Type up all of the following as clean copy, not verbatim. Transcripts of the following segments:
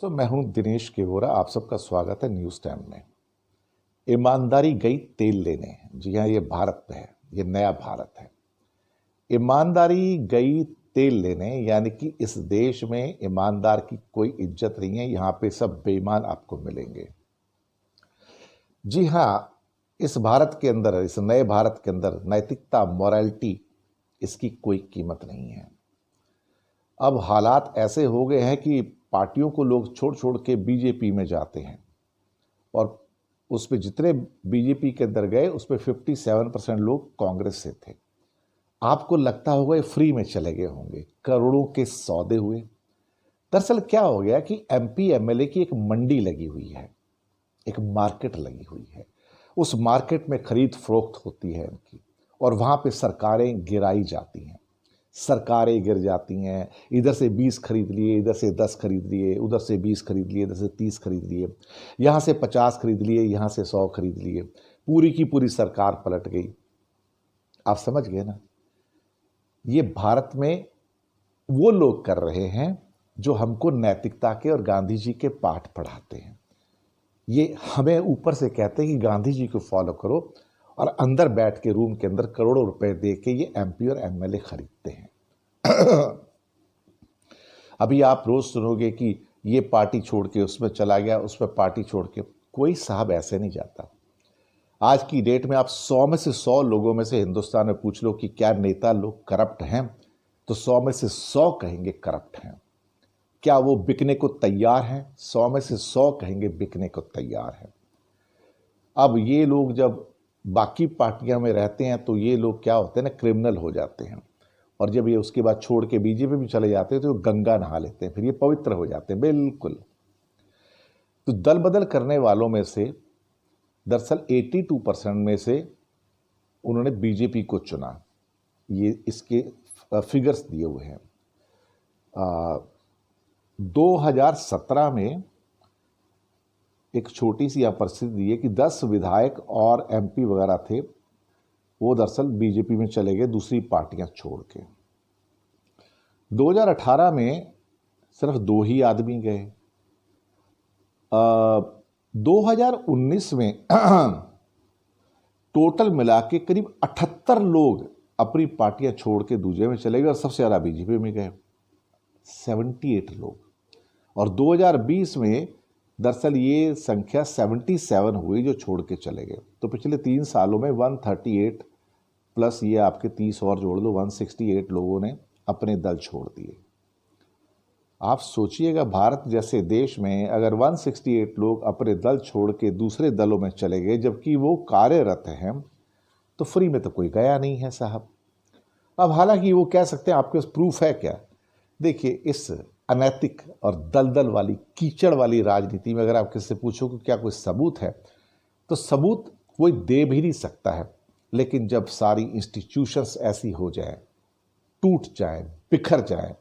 तो मैं हूं दिनेश केवोरा। आप सबका स्वागत है न्यूज़ टाइम में। ईमानदारी गई तेल लेने। जी हाँ, ये भारत है, ये नया भारत है। ईमानदारी गई तेल लेने, यानी कि इस देश में ईमानदार की कोई इज्जत नहीं है। यहाँ पे सब बेईमान आपको मिलेंगे। जी हाँ, इस भारत के अंदर, इस नए भारत के अंदर नैतिकता, मॉरलिटी, इसकी कोई कीमत नहीं है। अब हालात ऐसे हो गए हैं कि पार्टियों को लोग छोड़ छोड़ के बीजेपी में जाते हैं, और उसमें जितने बीजेपी के अंदर गए उसमें 57% लोग कांग्रेस से थे। आपको लगता होगा ये फ्री में चले गए होंगे, करोड़ों के सौदे हुए। दरअसल क्या हो गया कि एमपी एमएलए की एक मंडी लगी हुई है, एक मार्केट लगी हुई है। उस मार्केट में खरीद फरोख्त होती है इनकी, और वहाँ पे सरकारें गिराई जाती हैं। सरकारें गिर जाती हैं। इधर से 20 खरीद लिए, इधर से 10 खरीद लिए, उधर से 20 खरीद लिए, इधर से 30 खरीद लिए, यहाँ से 50 खरीद लिए, यहाँ से 100 खरीद लिए। पूरी की पूरी सरकार पलट गई। आप समझ गए ना? ये भारत में वो लोग कर रहे हैं जो हमको नैतिकता के और गांधी जी के पाठ पढ़ाते हैं। ये हमें ऊपर से कहते हैं कि गांधी जी को फॉलो करो, और अंदर बैठ के रूम के अंदर करोड़ों रुपए दे के ये एमपी और एमएलए खरीदते हैं। अभी आप रोज सुनोगे कि ये पार्टी छोड़ के उसमें चला गया, उसमें पार्टी छोड़ के। कोई साहब ऐसे नहीं जाता। आज की डेट में आप 100 में से 100 लोगों में से हिंदुस्तान में पूछ लो कि क्या नेता लोग करप्ट हैं, तो 100 में से 100 कहेंगे करप्ट हैं। क्या वो बिकने को तैयार हैं? 100 में से 100 कहेंगे बिकने को तैयार हैं। अब ये लोग जब बाकी पार्टियां में रहते हैं तो ये लोग क्या होते हैं ना, क्रिमिनल हो जाते हैं। और जब ये उसके बाद छोड़ के बीजेपी में चले जाते हैं तो गंगा नहा लेते हैं, फिर ये पवित्र हो जाते हैं बिल्कुल। तो दल बदल करने वालों में से दरअसल 82% में से उन्होंने बीजेपी को चुना। ये इसके फिगर्स दिए हुए हैं। 2017 में एक छोटी सी यहाँ परिस्थिति है कि 10 विधायक और एमपी वगैरह थे, वो दरअसल बीजेपी में चले गए दूसरी पार्टियां छोड़ के। 2018 में सिर्फ 2 ही आदमी गए। 2019 में टोटल मिला के करीब 78 लोग अपनी पार्टियां छोड़ के दूसरे में चले गए, और सबसे ज़्यादा बीजेपी में गए 78 लोग। और 2020 में दरअसल ये संख्या 77 हुई जो छोड़ के चले गए। तो पिछले 3 सालों में 138 प्लस ये आपके 30 और जोड़ दो, 168 लोगों ने अपने दल छोड़ दिए। आप सोचिएगा, भारत जैसे देश में अगर 168 लोग अपने दल छोड़ के दूसरे दलों में चले गए जबकि वो कार्यरत हैं, तो फ्री में तो कोई गया नहीं है साहब। अब हालांकि वो कह सकते हैं आपके पास प्रूफ है क्या? देखिए, इस अनैतिक और दलदल वाली, कीचड़ वाली राजनीति में अगर आप किससे पूछो कि क्या कोई सबूत है, तो सबूत कोई दे भी नहीं सकता है। लेकिन जब सारी इंस्टीट्यूशंस ऐसी हो जाए, टूट जाए, बिखर जाए,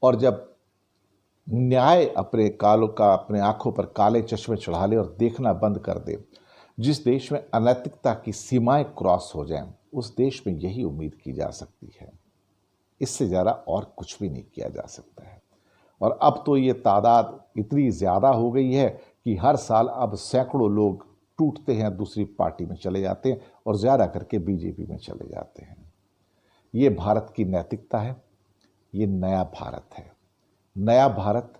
और जब न्याय अपने कालों का अपने आंखों पर काले चश्मे चढ़ा ले और देखना बंद कर दे, जिस देश में अनैतिकता की सीमाएं क्रॉस हो जाएं, उस देश में यही उम्मीद की जा सकती है। इससे ज़्यादा और कुछ भी नहीं किया जा सकता है। और अब तो ये तादाद इतनी ज़्यादा हो गई है कि हर साल अब सैकड़ों लोग टूटते हैं, दूसरी पार्टी में चले जाते हैं, और ज़्यादा करके बीजेपी में चले जाते हैं। ये भारत की नैतिकता है। ये नया भारत है। नया भारत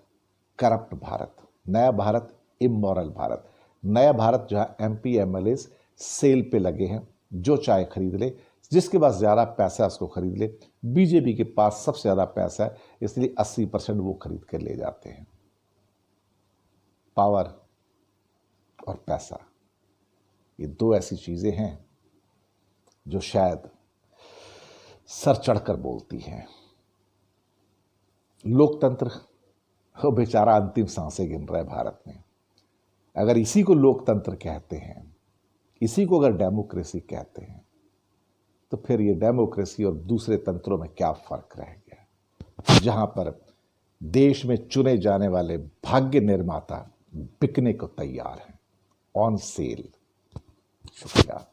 करप्ट भारत, नया भारत इमोरल भारत, नया भारत जहाँ एमपी एमएलए सेल पे लगे हैं, जो चाहे खरीद ले, जिसके पास ज़्यादा पैसा है उसको खरीद ले। बीजेपी के पास सबसे ज़्यादा पैसा है, इसलिए 80% वो खरीद कर ले जाते हैं। पावर और पैसा, ये 2 ऐसी चीज़ें हैं जो शायद सर चढ़कर बोलती हैं। लोकतंत्र वो बेचारा अंतिम सांसें गिन रहा है भारत में। अगर इसी को लोकतंत्र कहते हैं, इसी को अगर डेमोक्रेसी कहते हैं, तो फिर ये डेमोक्रेसी और दूसरे तंत्रों में क्या फर्क रह गया, जहां पर देश में चुने जाने वाले भाग्य निर्माता बिकने को तैयार हैं, ऑन सेल। शुक्रिया।